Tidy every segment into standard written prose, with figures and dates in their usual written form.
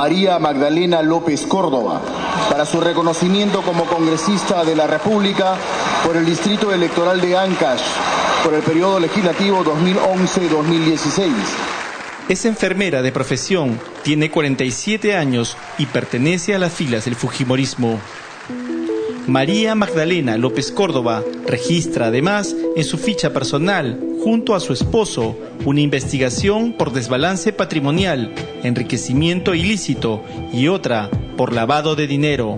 María Magdalena López Córdoba para su reconocimiento como congresista de la República por el Distrito Electoral de Ancash por el periodo legislativo 2011-2016. Es enfermera de profesión, tiene 47 años y pertenece a las filas del fujimorismo. María Magdalena López Córdoba registra además en su ficha personal, junto a su esposo, una investigación por desbalance patrimonial, enriquecimiento ilícito y otra por lavado de dinero.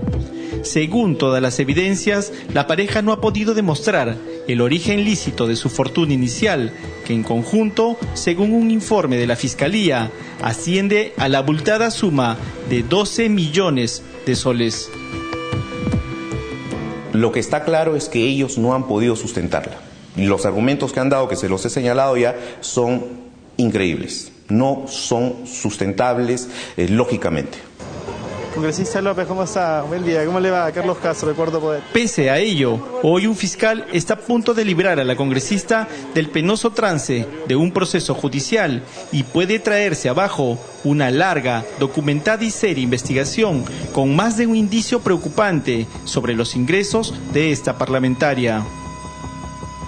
Según todas las evidencias, la pareja no ha podido demostrar el origen lícito de su fortuna inicial, que en conjunto, según un informe de la Fiscalía, asciende a la abultada suma de 12 millones de soles. Lo que está claro es que ellos no han podido sustentarla. Y los argumentos que han dado, que se los he señalado ya, son increíbles. No son sustentables lógicamente. Congresista López, ¿cómo está? Buen día. ¿Cómo le va? Carlos Castro, de Cuarto Poder. Pese a ello, hoy un fiscal está a punto de librar a la congresista del penoso trance de un proceso judicial y puede traerse abajo una larga, documentada y seria investigación con más de un indicio preocupante sobre los ingresos de esta parlamentaria.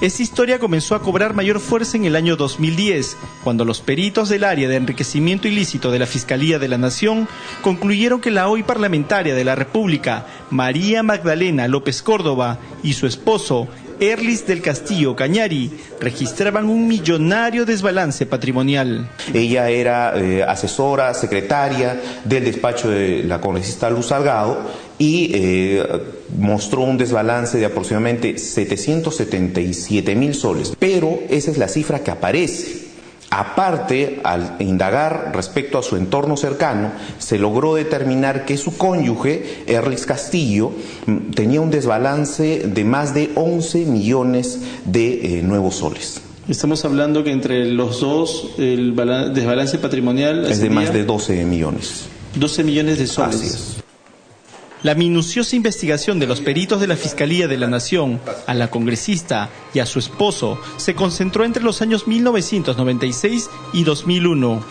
Esta historia comenzó a cobrar mayor fuerza en el año 2010, cuando los peritos del área de enriquecimiento ilícito de la Fiscalía de la Nación concluyeron que la hoy parlamentaria de la República, María Magdalena López Córdoba, y su esposo, Erlis del Castillo Cañari, registraban un millonario desbalance patrimonial. Ella era asesora, secretaria del despacho de la congresista Luz Salgado y mostró un desbalance de aproximadamente 777.000 soles. Pero esa es la cifra que aparece. Aparte, al indagar respecto a su entorno cercano, se logró determinar que su cónyuge, Erlis Castillo, tenía un desbalance de más de 11 millones de nuevos soles. Estamos hablando que entre los dos el desbalance patrimonial es de más de 12 millones. 12 millones de soles. Así es. La minuciosa investigación de los peritos de la Fiscalía de la Nación a la congresista y a su esposo se concentró entre los años 1996 y 2001,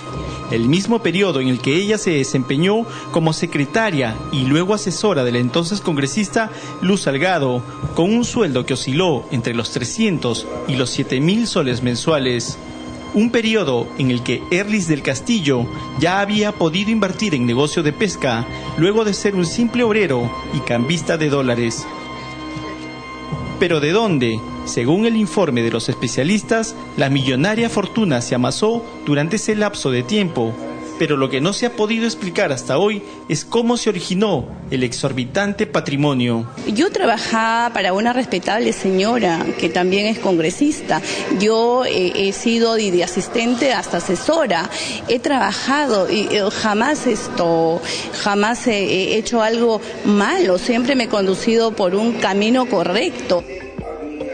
el mismo periodo en el que ella se desempeñó como secretaria y luego asesora de la entonces congresista Luz Salgado, con un sueldo que osciló entre los 300 y los 7.000 soles mensuales. Un periodo en el que Erlis del Castillo ya había podido invertir en negocio de pesca, luego de ser un simple obrero y cambista de dólares. ¿Pero de dónde? Según el informe de los especialistas, la millonaria fortuna se amasó durante ese lapso de tiempo. Pero lo que no se ha podido explicar hasta hoy es cómo se originó el exorbitante patrimonio. Yo trabajaba para una respetable señora que también es congresista. Yo he sido de asistente hasta asesora. He trabajado y jamás he hecho algo malo. Siempre me he conducido por un camino correcto.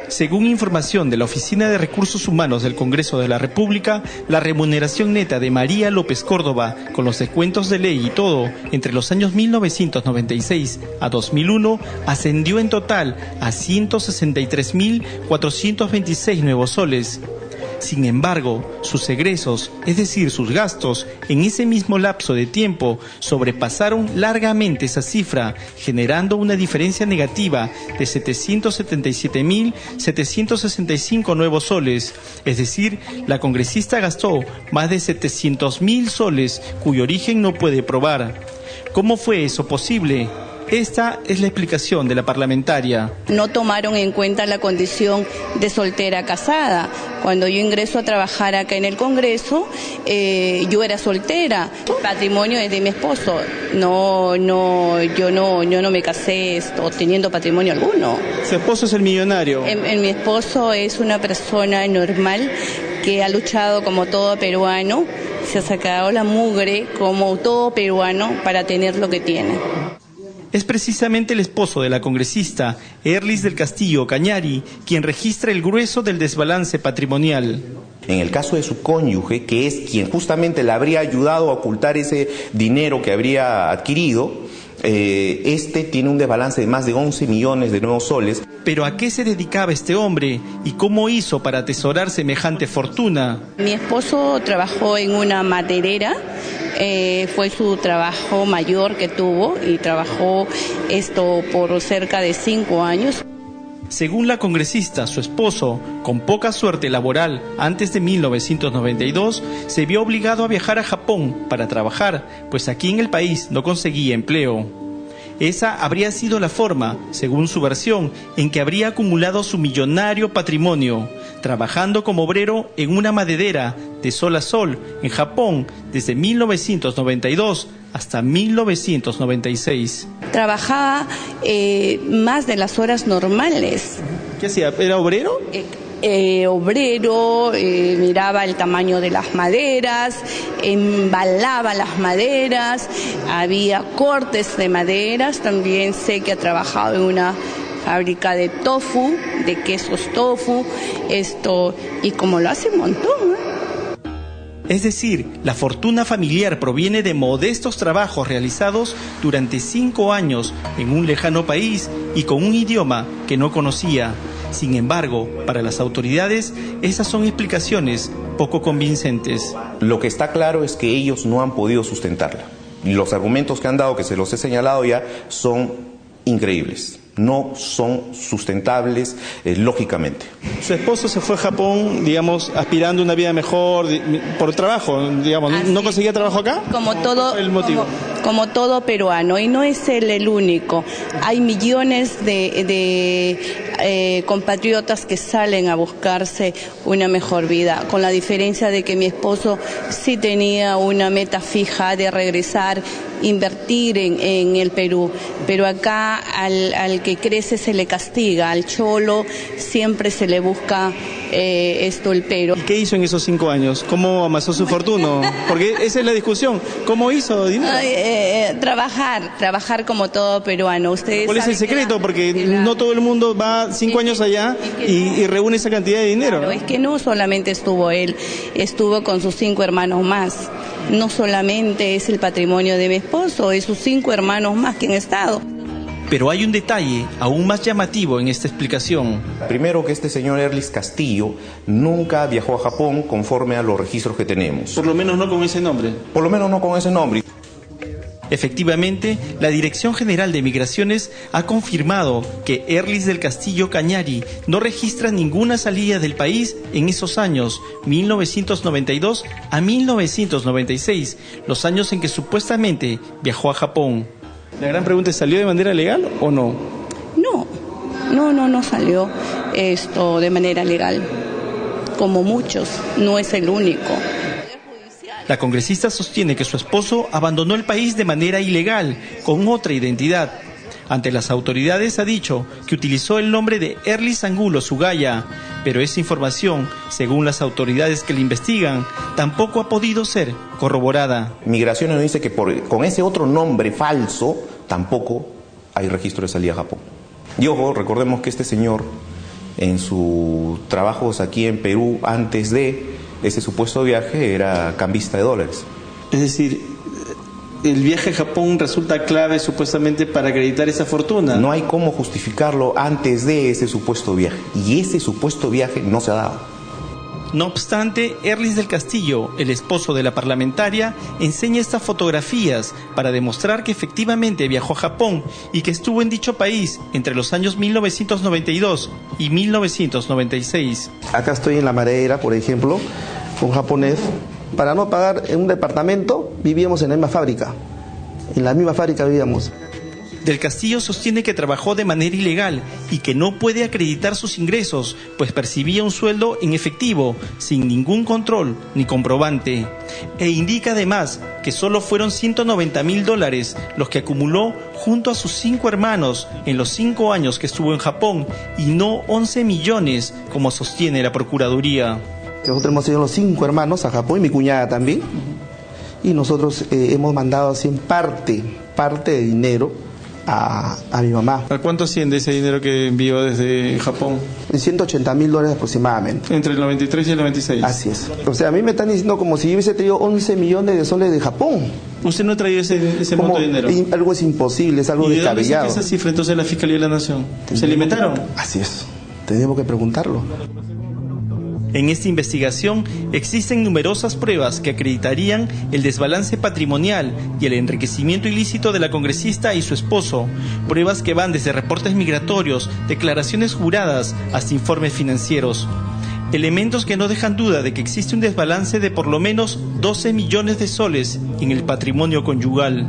Según información de la Oficina de Recursos Humanos del Congreso de la República, la remuneración neta de María López Córdoba, con los descuentos de ley y todo, entre los años 1996 a 2001, ascendió en total a 163.426 nuevos soles. Sin embargo, sus egresos, es decir, sus gastos, en ese mismo lapso de tiempo sobrepasaron largamente esa cifra, generando una diferencia negativa de 777.765 nuevos soles. Es decir, la congresista gastó más de 700.000 soles, cuyo origen no puede probar. ¿Cómo fue eso posible? Esta es la explicación de la parlamentaria. No tomaron en cuenta la condición de soltera casada. Cuando yo ingreso a trabajar acá en el Congreso, yo era soltera. El patrimonio es de mi esposo. Yo no me casé teniendo patrimonio alguno. ¿Su esposo es el millonario? Mi esposo es una persona normal que ha luchado como todo peruano, se ha sacado la mugre como todo peruano para tener lo que tiene. Es precisamente el esposo de la congresista, Erlis del Castillo Cañari, quien registra el grueso del desbalance patrimonial. En el caso de su cónyuge, que es quien justamente le habría ayudado a ocultar ese dinero que habría adquirido, este tiene un desbalance de más de 11 millones de nuevos soles. ¿Pero a qué se dedicaba este hombre y cómo hizo para atesorar semejante fortuna? Mi esposo trabajó en una maderera fue su trabajo mayor que tuvo y trabajó esto por cerca de 5 años. Según la congresista, su esposo, con poca suerte laboral antes de 1992, se vio obligado a viajar a Japón para trabajar, pues aquí en el país no conseguía empleo. Esa habría sido la forma, según su versión, en que habría acumulado su millonario patrimonio, trabajando como obrero en una maderera de sol a sol en Japón desde 1992 hasta 1996. Trabajaba más de las horas normales. ¿Qué hacía? ¿Era obrero? Obrero, miraba el tamaño de las maderas, embalaba las maderas, había cortes de maderas, también sé que ha trabajado en una fábrica de tofu, de quesos tofu, y como lo hace un montón, ¿eh? Es decir, la fortuna familiar proviene de modestos trabajos realizados durante 5 años en un lejano país y con un idioma que no conocía. Sin embargo, para las autoridades, esas son explicaciones poco convincentes. Lo que está claro es que ellos no han podido sustentarla. Y los argumentos que han dado, que se los he señalado ya, son increíbles. No son sustentables lógicamente. Su esposo se fue a Japón, digamos, aspirando a una vida mejor por trabajo, digamos. ¿No conseguía trabajo acá? Como todo, el motivo. Como todo peruano, y no es él el único. Hay millones de compatriotas que salen a buscarse una mejor vida, con la diferencia de que mi esposo sí tenía una meta fija de regresar, invertir en el Perú, pero acá al que crece se le castiga, al cholo siempre se le busca el pero. ¿Qué hizo en esos 5 años? ¿Cómo amasó su fortuna? Porque esa es la discusión. ¿Cómo hizo dinero? Trabajar como todo peruano. Ustedes ¿Cuál es el secreto? Porque no todo el mundo va 5 años allá y reúne esa cantidad de dinero. Claro, es que no solamente estuvo él, estuvo con sus 5 hermanos más. No solamente es el patrimonio de mi esposo, es sus 5 hermanos más que han estado. Pero hay un detalle aún más llamativo en esta explicación. Primero, que este señor Erlis Castillo nunca viajó a Japón conforme a los registros que tenemos. Por lo menos no con ese nombre. Por lo menos no con ese nombre. Efectivamente, la Dirección General de Migraciones ha confirmado que Erlis del Castillo Cañari no registra ninguna salida del país en esos años, 1992 a 1996, los años en que supuestamente viajó a Japón. La gran pregunta es, ¿salió de manera legal o no? No salió de manera legal, como muchos, no es el único. La congresista sostiene que su esposo abandonó el país de manera ilegal, con otra identidad. Ante las autoridades ha dicho que utilizó el nombre de Erlis Angulo Sugaya, pero esa información, según las autoridades que le investigan, tampoco ha podido ser corroborada. Migraciones nos dice que con ese otro nombre falso tampoco hay registro de salida a Japón. Y ojo, recordemos que este señor, en sus trabajos aquí en Perú, antes de ese supuesto viaje, era cambista de dólares. Es decir, el viaje a Japón resulta clave supuestamente para acreditar esa fortuna. No hay cómo justificarlo antes de ese supuesto viaje. Y ese supuesto viaje no se ha dado. No obstante, Erlis del Castillo, el esposo de la parlamentaria, enseña estas fotografías para demostrar que efectivamente viajó a Japón y que estuvo en dicho país entre los años 1992 y 1996. Acá estoy en La Madeira, por ejemplo, un japonés. Para no pagar en un departamento, vivíamos en la misma fábrica. En la misma fábrica vivíamos. Del Castillo sostiene que trabajó de manera ilegal y que no puede acreditar sus ingresos, pues percibía un sueldo en efectivo, sin ningún control ni comprobante. E indica además que solo fueron $190,000 los que acumuló junto a sus 5 hermanos en los 5 años que estuvo en Japón, y no 11 millones, como sostiene la Procuraduría. Nosotros hemos ido los 5 hermanos a Japón y mi cuñada también. Y nosotros hemos mandado así parte de dinero a mi mamá. ¿A cuánto asciende ese dinero que envió desde Japón? $180,000 aproximadamente. Entre el 93 y el 96. Así es. O sea, a mí me están diciendo como si yo hubiese traído 11 millones de soles de Japón. ¿Usted no ha traído ese monto de dinero? Algo es imposible, es algo descabellado. ¿Y de dónde saca esa cifra entonces la Fiscalía de la Nación? ¿Se le inventaron? Así es. Tenemos que preguntarlo. En esta investigación existen numerosas pruebas que acreditarían el desbalance patrimonial y el enriquecimiento ilícito de la congresista y su esposo, pruebas que van desde reportes migratorios, declaraciones juradas, hasta informes financieros. Elementos que no dejan duda de que existe un desbalance de por lo menos 12 millones de soles en el patrimonio conyugal.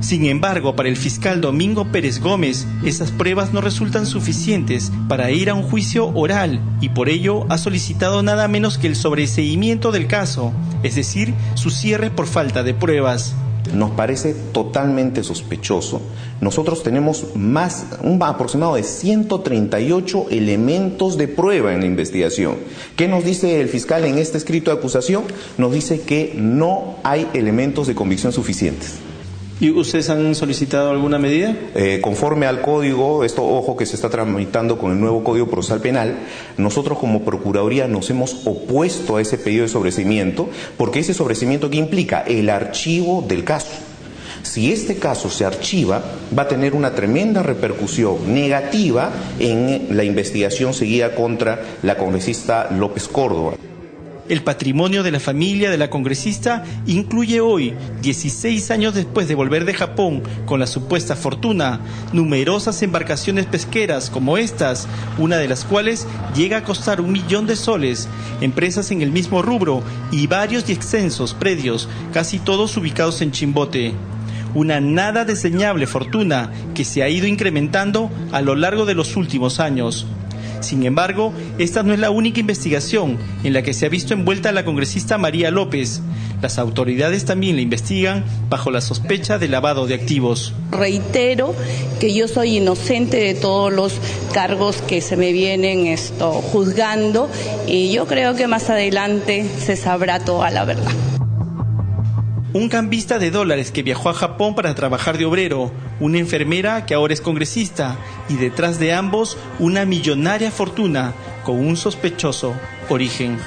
Sin embargo, para el fiscal Domingo Pérez Gómez, esas pruebas no resultan suficientes para ir a un juicio oral y por ello ha solicitado nada menos que el sobreseimiento del caso, es decir, su cierre por falta de pruebas. Nos parece totalmente sospechoso. Nosotros tenemos un aproximado de 138 elementos de prueba en la investigación. ¿Qué nos dice el fiscal en este escrito de acusación? Nos dice que no hay elementos de convicción suficientes. ¿Y ustedes han solicitado alguna medida? Conforme al código, esto ojo que se está tramitando con el nuevo Código Procesal Penal, nosotros como Procuraduría nos hemos opuesto a ese pedido de sobreseimiento, porque ese sobreseimiento ¿qué implica? El archivo del caso. Si este caso se archiva, va a tener una tremenda repercusión negativa en la investigación seguida contra la congresista López Córdoba. El patrimonio de la familia de la congresista incluye hoy, 16 años después de volver de Japón con la supuesta fortuna, numerosas embarcaciones pesqueras como estas, una de las cuales llega a costar 1 millón de soles, empresas en el mismo rubro y varios y extensos predios, casi todos ubicados en Chimbote. Una nada desdeñable fortuna que se ha ido incrementando a lo largo de los últimos años. Sin embargo, esta no es la única investigación en la que se ha visto envuelta a la congresista María López. Las autoridades también la investigan bajo la sospecha de lavado de activos. Reitero que yo soy inocente de todos los cargos que se me vienen juzgando y yo creo que más adelante se sabrá toda la verdad. Un cambista de dólares que viajó a Japón para trabajar de obrero, una enfermera que ahora es congresista y detrás de ambos una millonaria fortuna con un sospechoso origen.